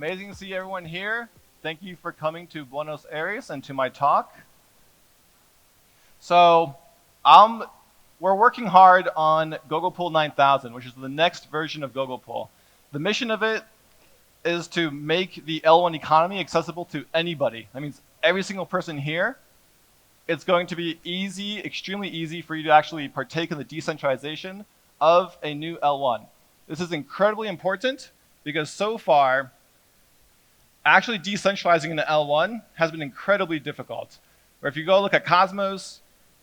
amazing to see everyone here. Thank you for coming to Buenos Aires and to my talk. So, we're working hard on GoGoPool9000, which is the next version of GoGoPool. The mission of it is to make the L1 economy accessible to anybody. That means every single person here. It's going to be easy, extremely easy for you to actually partake in the decentralization of a new L1. This is incredibly important because so far, actually decentralizing an L1 has been incredibly difficult. Or if you go look at Cosmos,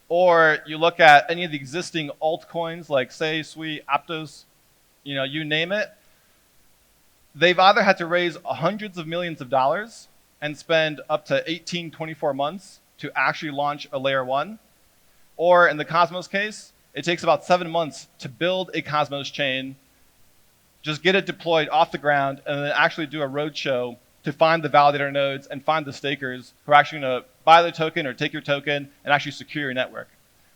or you look at any of the existing altcoins like Say, Sui, Aptos, you name it, they've either had to raise hundreds of millions of dollars and spend up to 18, 24 months to actually launch a layer 1, or in the Cosmos case, it takes about 7 months to build a Cosmos chain, just get it deployed off the ground, and then actually do a roadshow to find the validator nodes and find the stakers who are actually going to buy the token or take your token and actually secure your network.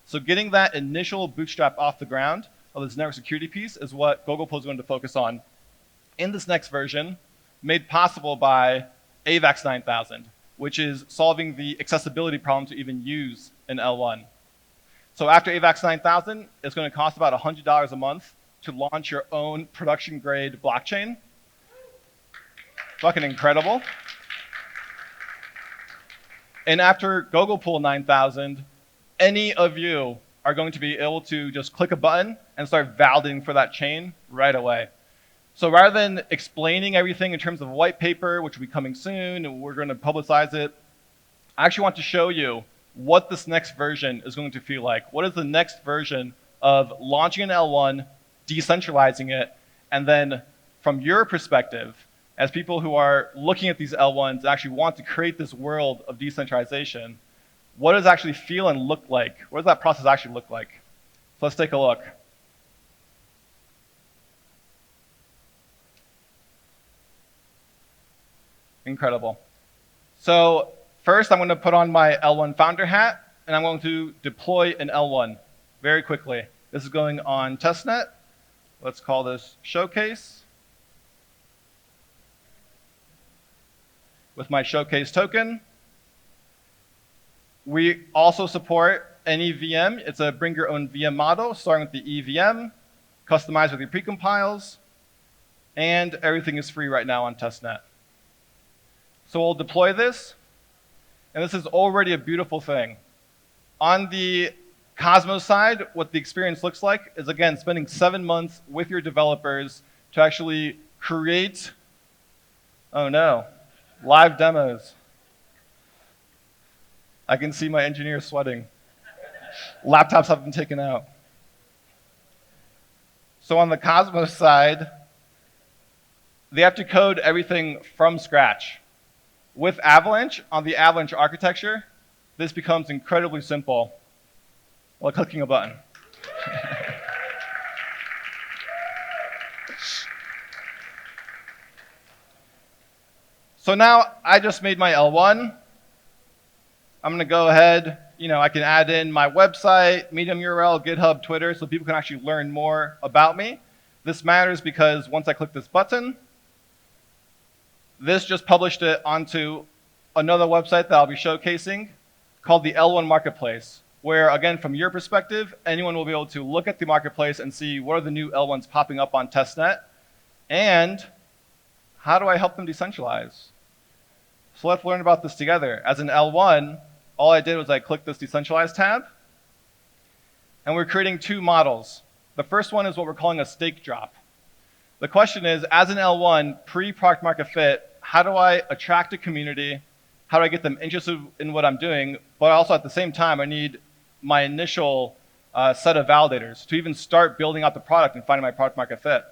So getting that initial bootstrap off the ground of this network security piece is what GoGoPool is going to focus on in this next version, made possible by AVAX9000, which is solving the accessibility problem to even use an L1. So after AVAX9000, it's going to cost about $100 a month to launch your own production-grade blockchain. Fucking incredible. And after GoGoPool9000, any of you are going to be able to just click a button and start validating for that chain right away. So rather than explaining everything in terms of a white paper, which will be coming soon, and we're going to publicize it, I actually want to show you what this next version is going to feel like. What is the next version of launching an L1, decentralizing it, and then from your perspective, as people who are looking at these L1s and actually want to create this world of decentralization, what does it actually feel and look like? What does that process actually look like? So let's take a look. Incredible. So first, I'm going to put on my L1 founder hat, and I'm going to deploy an L1 very quickly. This is going on testnet. Let's call this showcase. With my showcase token. We also support any VM. It's a bring your own VM model, starting with the EVM, customized with your precompiles, and everything is free right now on testnet. So we'll deploy this, and this is already a beautiful thing. On the Cosmos side, what the experience looks like is, again, spending 7 months with your developers to actually create, oh no, live demos. I can see my engineers sweating. Laptops have been taken out. So on the Cosmos side, they have to code everything from scratch. With Avalanche, on the Avalanche architecture, this becomes incredibly simple while clicking a button. So now I just made my L1. I'm going to go ahead, I can add in my website, Medium URL, GitHub, Twitter, so people can actually learn more about me. This matters because once I click this button, this just published it onto another website that I'll be showcasing called the L1 Marketplace, where, again, from your perspective, anyone will be able to look at the marketplace and see what are the new L1s popping up on testnet, and how do I help them decentralize? So let's learn about this together. As an L1, all I did was I clicked this decentralized tab, and we're creating 2 models. The first one is what we're calling a stake drop. The question is, as an L1, pre-product market fit, how do I attract a community? How do I get them interested in what I'm doing? But also at the same time, I need my initial set of validators to even start building out the product and finding my product market fit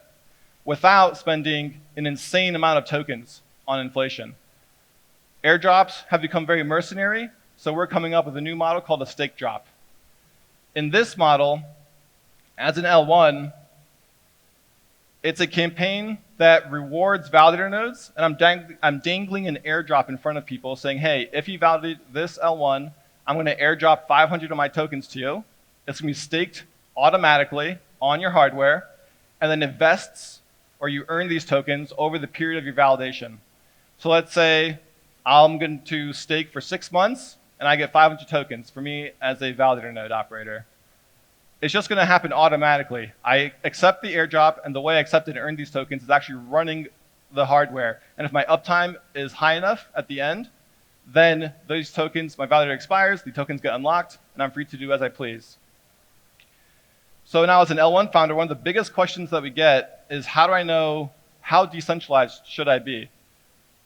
without spending an insane amount of tokens on inflation. Airdrops have become very mercenary, so we're coming up with a new model called a stake drop. In this model, as an L1, it's a campaign that rewards validator nodes, and I'm dangling an airdrop in front of people saying, hey, if you validate this L1, I'm going to airdrop 500 of my tokens to you. It's going to be staked automatically on your hardware, and then it vests, or you earn these tokens over the period of your validation. So let's say I'm going to stake for 6 months, and I get 500 tokens for me as a validator node operator. It's just going to happen automatically. I accept the airdrop, and the way I accept it and earn these tokens is actually running the hardware. And if my uptime is high enough at the end, then those tokens, my validator expires, the tokens get unlocked, and I'm free to do as I please. So now as an L1 founder, one of the biggest questions that we get is how do I know how decentralized should I be?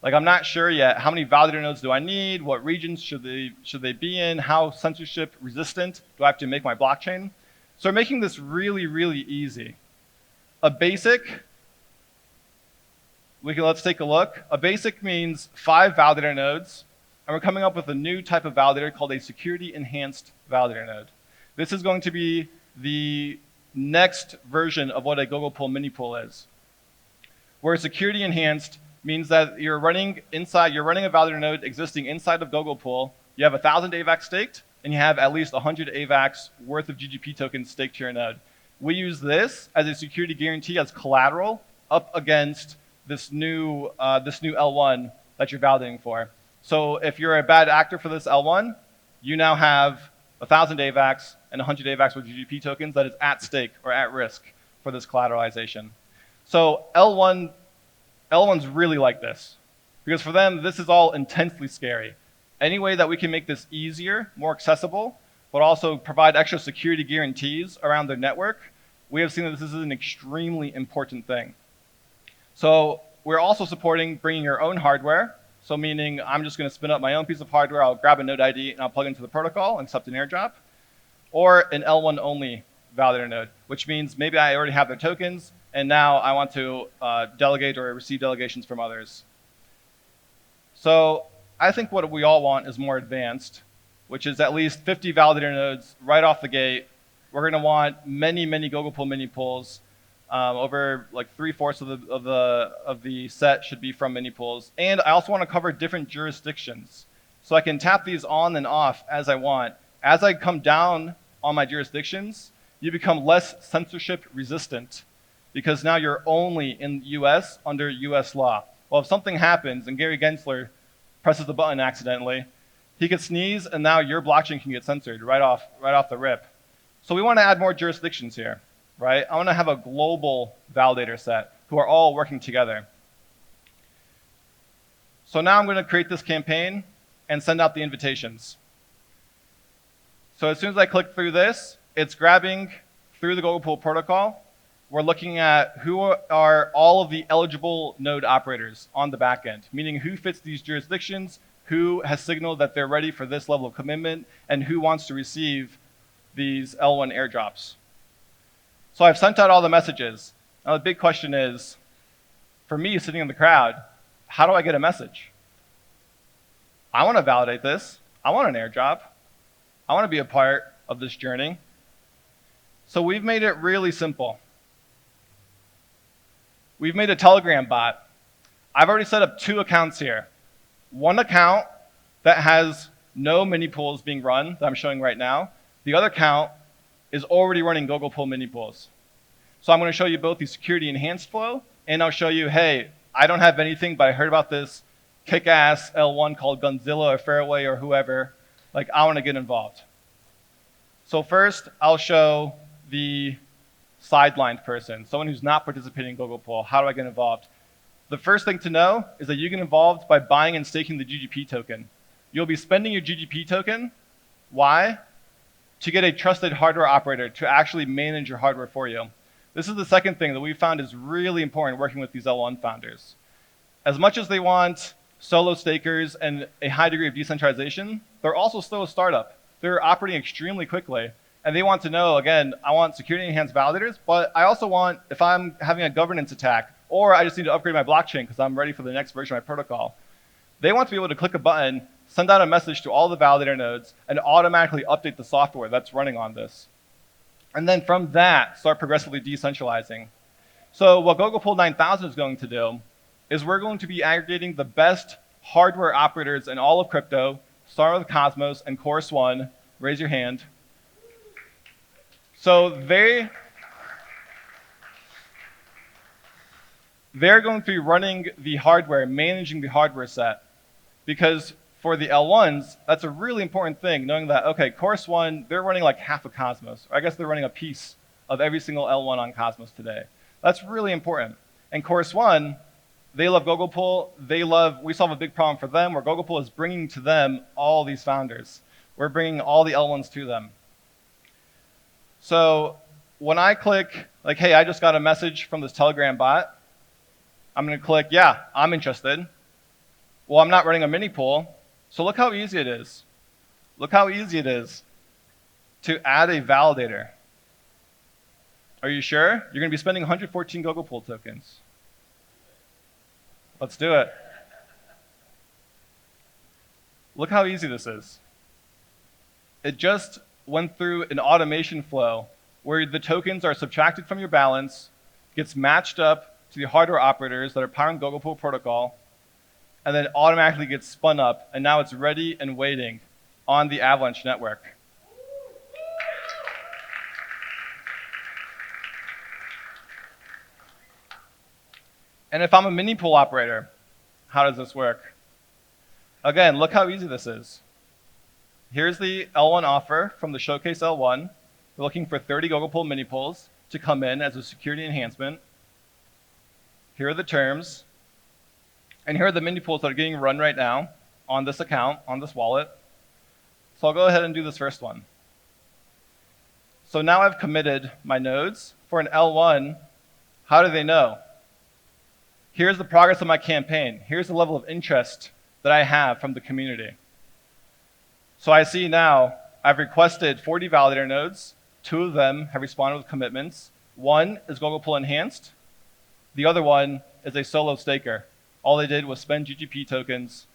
Like, I'm not sure yet, how many validator nodes do I need? What regions should they be in? How censorship resistant do I have to make my blockchain? So we're making this really, really easy. A basic, let's take a look. A basic means 5 validator nodes, and we're coming up with a new type of validator called a security enhanced validator node. This is going to be the next version of what a GoGoPool mini pool is. Where security enhanced means that you're running a validator node existing inside of GoGoPool. You have 1,000 AVAX staked, and you have at least 100 AVAX worth of GGP tokens staked to your node. We use this as a security guarantee as collateral up against this new L1 that you're validating for. So if you're a bad actor for this L1, you now have 1,000 AVAX and 100 AVAX with GGP tokens that is at stake or at risk for this collateralization. So L1's really like this, because for them, this is all intensely scary. Any way that we can make this easier, more accessible, but also provide extra security guarantees around their network, we have seen that this is an extremely important thing. So we're also supporting bringing your own hardware. So meaning I'm just going to spin up my own piece of hardware, I'll grab a node ID, and I'll plug into the protocol and accept an airdrop. Or an L1 only validator node, which means maybe I already have their tokens, and now I want to delegate or receive delegations from others. So I think what we all want is more advanced, which is at least 50 validator nodes right off the gate. We're going to want many, many GoGoPool mini pools. Over like 3/4 of the set should be from mini pools. And I also want to cover different jurisdictions. So I can tap these on and off as I want. As I come down on my jurisdictions, you become less censorship resistant, because now you're only in the US under US law. Well, if something happens and Gary Gensler presses the button accidentally, he could sneeze and now your blockchain can get censored right off the rip. So we want to add more jurisdictions here, right? I want to have a global validator set who are all working together. So now I'm going to create this campaign and send out the invitations. So as soon as I click through this, it's grabbing through the GoGoPool protocol. We're looking at who are all of the eligible node operators on the back end, meaning who fits these jurisdictions, who has signaled that they're ready for this level of commitment, and who wants to receive these L1 airdrops. So I've sent out all the messages. Now the big question is, for me sitting in the crowd, how do I get a message? I want to validate this. I want an airdrop. I want to be a part of this journey. So we've made it really simple. We've made a Telegram bot. I've already set up 2 accounts here. One account that has no mini pools being run that I'm showing right now. The other account is already running GoGoPool mini pools. So I'm going to show you both the security enhanced flow, and I'll show you, hey, I don't have anything, but I heard about this kick-ass L1 called Gunzilla or Fairway or whoever. Like, I want to get involved. So first, I'll show the sidelined person, someone who's not participating in GoGoPool. How do I get involved? The first thing to know is that you get involved by buying and staking the GGP token. You'll be spending your GGP token. Why? To get a trusted hardware operator to actually manage your hardware for you. This is the second thing that we found is really important working with these L1 founders. As much as they want solo stakers and a high degree of decentralization, they're also still a startup. They're operating extremely quickly. And they want to know, again, I want security enhanced validators, but I also want, if I'm having a governance attack, or I just need to upgrade my blockchain because I'm ready for the next version of my protocol, they want to be able to click a button, send out a message to all the validator nodes, and automatically update the software that's running on this. And then from that, start progressively decentralizing. So what GoGoPool9000 is going to do is we're going to be aggregating the best hardware operators in all of crypto, starting with Cosmos and Chorus One. Raise your hand. So they're going to be running the hardware, managing the hardware set. Because for the L1s, that's a really important thing, knowing that, okay, Course 1, they're running like half of Cosmos. Or I guess they're running a piece of every single L1 on Cosmos today. That's really important. And Course 1, they love GoGoPool. We solve a big problem for them where GoGoPool is bringing to them all these founders. We're bringing all the L1s to them. So when I click, like, hey, I just got a message from this Telegram bot, I'm going to click, yeah, I'm interested. Well, I'm not running a mini pool, so look how easy it is. Look how easy it is to add a validator. Are you sure? You're going to be spending 114 GoGoPool tokens. Let's do it. Look how easy this is. It just went through an automation flow where the tokens are subtracted from your balance, gets matched up to the hardware operators that are powering GoGoPool protocol, and then automatically gets spun up, and now it's ready and waiting on the Avalanche network. And if I'm a mini pool operator, how does this work? Again, look how easy this is. Here's the L1 offer from the Showcase L1. We're looking for 30 GoGoPool mini pools to come in as a security enhancement. Here are the terms. And here are the mini pools that are getting run right now on this account, on this wallet. So I'll go ahead and do this first one. So now I've committed my nodes. For an L1, how do they know? Here's the progress of my campaign. Here's the level of interest that I have from the community. So I see now I've requested 40 validator nodes. 2 of them have responded with commitments. 1 is GoGoPool enhanced. The other one is a solo staker. All they did was spend GGP tokens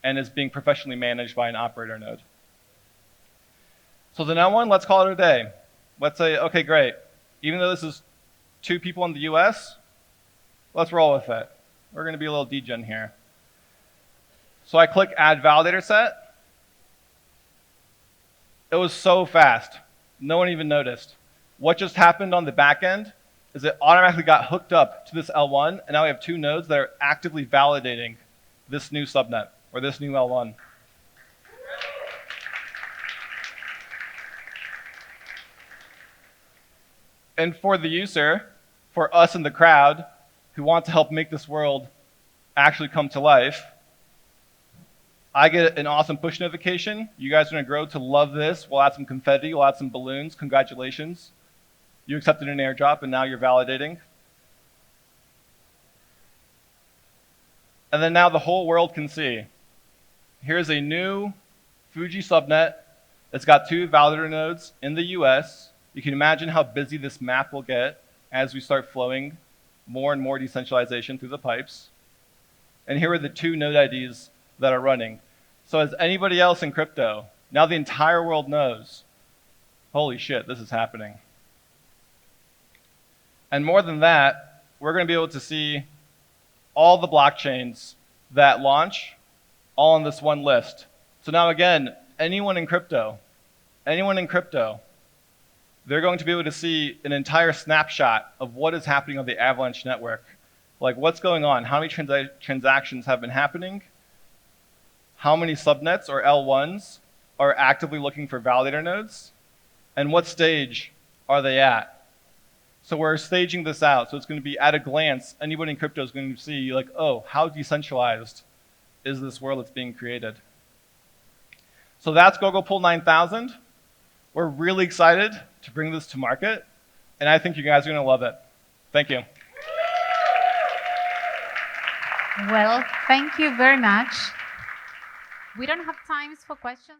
and is being professionally managed by an operator node. So the L1, let's call it a day. Let's say, okay, great. Even though this is 2 people in the US, let's roll with it. We're going to be a little degen here. So I click Add Validator Set. It was so fast. No one even noticed. What just happened on the back end is it automatically got hooked up to this L1, and now we have 2 nodes that are actively validating this new subnet, or this new L1. And for the user, for us in the crowd, who want to help make this world actually come to life, I get an awesome push notification. You guys are going to grow to love this. We'll add some confetti. We'll add some balloons. Congratulations. You accepted an airdrop, and now you're validating. And then now the whole world can see. Here's a new Fuji subnet. It's got 2 validator nodes in the US. You can imagine how busy this map will get as we start flowing more and more decentralization through the pipes. And here are the 2 node IDs that are running. So as anybody else in crypto, now the entire world knows, holy shit, this is happening. And more than that, we're going to be able to see all the blockchains that launch all on this one list. So now again, anyone in crypto, they're going to be able to see an entire snapshot of what is happening on the Avalanche network. Like what's going on, how many transactions have been happening, how many subnets or L1s are actively looking for validator nodes, and what stage are they at. So we're staging this out, so it's going to be at a glance, anybody in crypto is going to see like, oh, how decentralized is this world that's being created. So that's GoGoPool9000. We're really excited to bring this to market, and I think you guys are going to love it. Thank you. Well, thank you very much. We don't have time for questions.